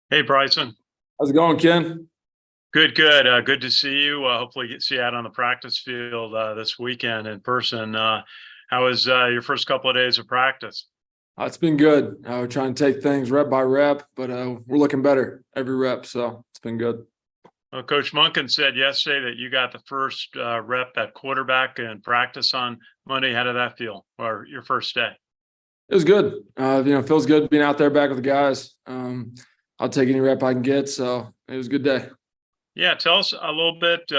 Hey, Bryson. How's it going, Ken? Good, good. Good to see you. Hopefully, get see you out on the practice field this weekend in person. How was your first couple of days of practice? It's been good. We're trying to take things rep by rep, but we're looking better every rep, so it's been good. Well, Coach Munkin said yesterday that you got the first rep at quarterback in practice on Monday. How did that feel, or your first day? It was good. It feels good being out there back with the guys. I'll take any rep I can get, so it was a good day. Yeah, tell us a little bit.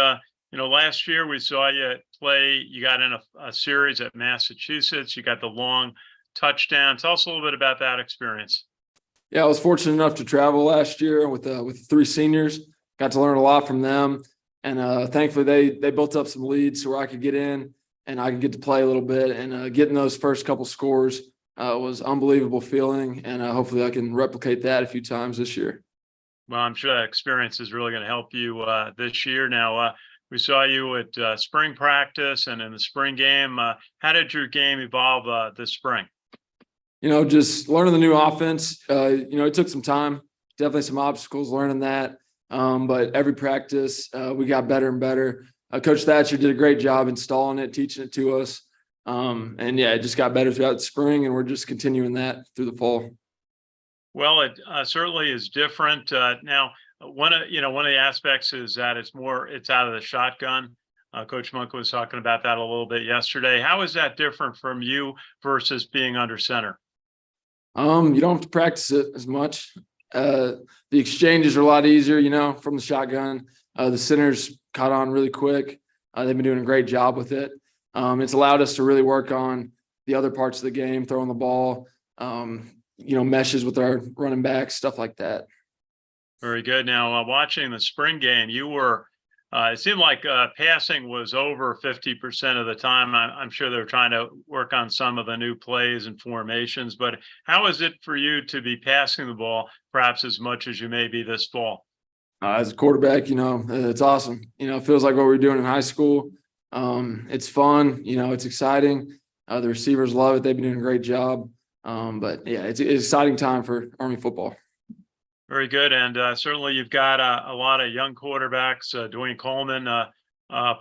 Last year we saw you play. You got in a series at Massachusetts. You got the long touchdown. Tell us a little bit about that experience. Yeah, I was fortunate enough to travel last year with the three seniors. Got to learn a lot from them, and thankfully they built up some leads so where I could get in and I could get to play a little bit. And getting those first couple scores was unbelievable feeling, and hopefully I can replicate that a few times this year. Well, I'm sure that experience is really going to help you this year. Now, we saw you at spring practice and in the spring game. How did your game evolve this spring? Just learning the new offense. It took some time, definitely some obstacles learning that. But every practice, we got better and better. Coach Thatcher did a great job installing it, teaching it to us. And yeah, it just got better throughout the spring, and we're just continuing that through the fall. Well, it certainly is different. Now, one of the aspects is that it's out of the shotgun. Coach Monk was talking about that a little bit yesterday. How is that different from you versus being under center? You don't have to practice it as much. The exchanges are a lot easier, from the shotgun. The centers caught on really quick. They've been doing a great job with it. It's allowed us to really work on the other parts of the game, throwing the ball, meshes with our running backs, stuff like that. Very good. Now, watching the spring game, you were it seemed like passing was over 50% of the time. I'm sure they're trying to work on some of the new plays and formations, but how is it for you to be passing the ball perhaps as much as you may be this fall? As a quarterback, it's awesome. It feels like what we were doing in high school. It's fun. It's exciting. The receivers love it. They've been doing a great job. But yeah, it's an exciting time for Army football. Very good. And certainly you've got a lot of young quarterbacks. Dwayne Coleman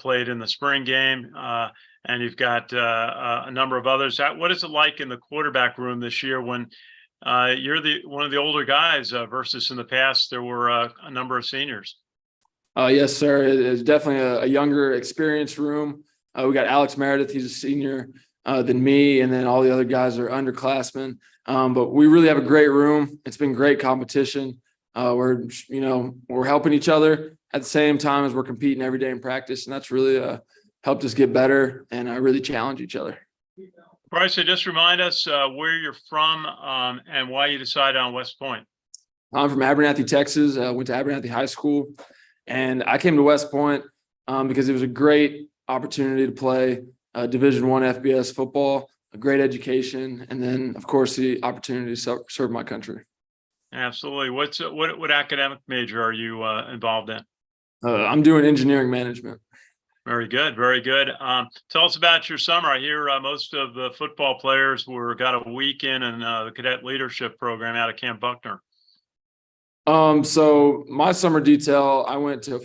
played in the spring game, and you've got a number of others. What is it like in the quarterback room this year when you're one of the older guys versus in the past there were a number of seniors? Yes, sir. It is definitely a younger, experienced room. We got Alex Meredith. He's a senior than me, and then all the other guys are underclassmen. But we really have a great room. It's been great competition. We're helping each other at the same time as we're competing every day in practice, and that's really helped us get better and really challenge each other. Bryson, just remind us where you're from and why you decided on West Point. I'm from Abernathy, Texas. I went to Abernathy High School, and I came to West Point because it was a great opportunity to play Division I FBS football, a great education, and then, of course, the opportunity to serve my country. Absolutely. What academic major are you involved in? I'm doing engineering management. Very good, very good. Tell us about your summer. I hear most of the football players got a week in the cadet leadership program out of Camp Buckner. So my summer detail, I went to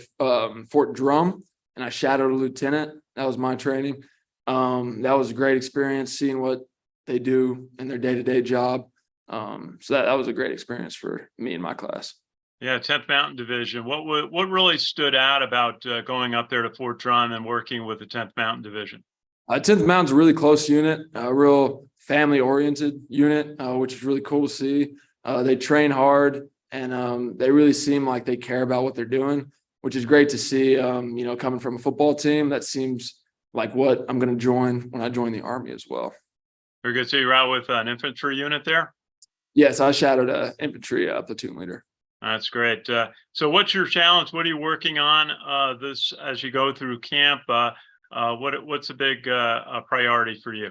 Fort Drum and I shadowed a lieutenant. That was my training. That was a great experience seeing what they do in their day-to-day job. So that was a great experience for me and my class. Yeah, 10th Mountain Division. What really stood out about going up there to Fort Drum and working with the 10th Mountain Division? 10th Mountain's a really close unit, a real family-oriented unit, which is really cool to see. They train hard, and they really seem like they care about what they're doing, which is great to see. Coming from a football team, that seems like what I'm going to join when I join the Army as well. Very good. So you're out with an infantry unit there? Yes, I shadowed an infantry platoon leader. That's great. So what's your challenge? What are you working on this as you go through camp? What's a big priority for you?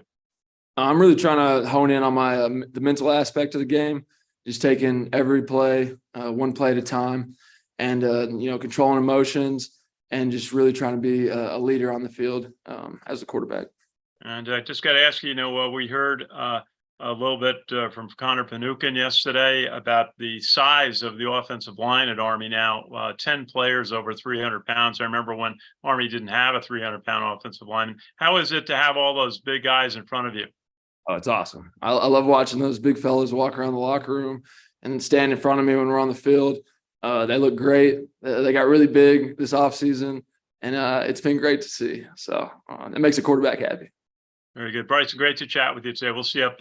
I'm really trying to hone in on my the mental aspect of the game, just taking every play one play at a time, and controlling emotions, and just really trying to be a leader on the field as a quarterback. And I just got to ask you, we heard a little bit from Connor Panukin yesterday about the size of the offensive line at Army now. 10 players over 300 pounds. I remember when Army didn't have a 300-pound offensive line. How is it to have all those big guys in front of you? Oh, it's awesome. I love watching those big fellas walk around the locker room and then stand in front of me when we're on the field. They look great. They got really big this offseason, and it's been great to see. So it makes a quarterback happy. Very good. Bryson, great to chat with you today. We'll see you up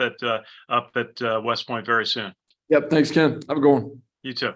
at West Point very soon. Yep. Thanks, Ken. Have a good one. You too.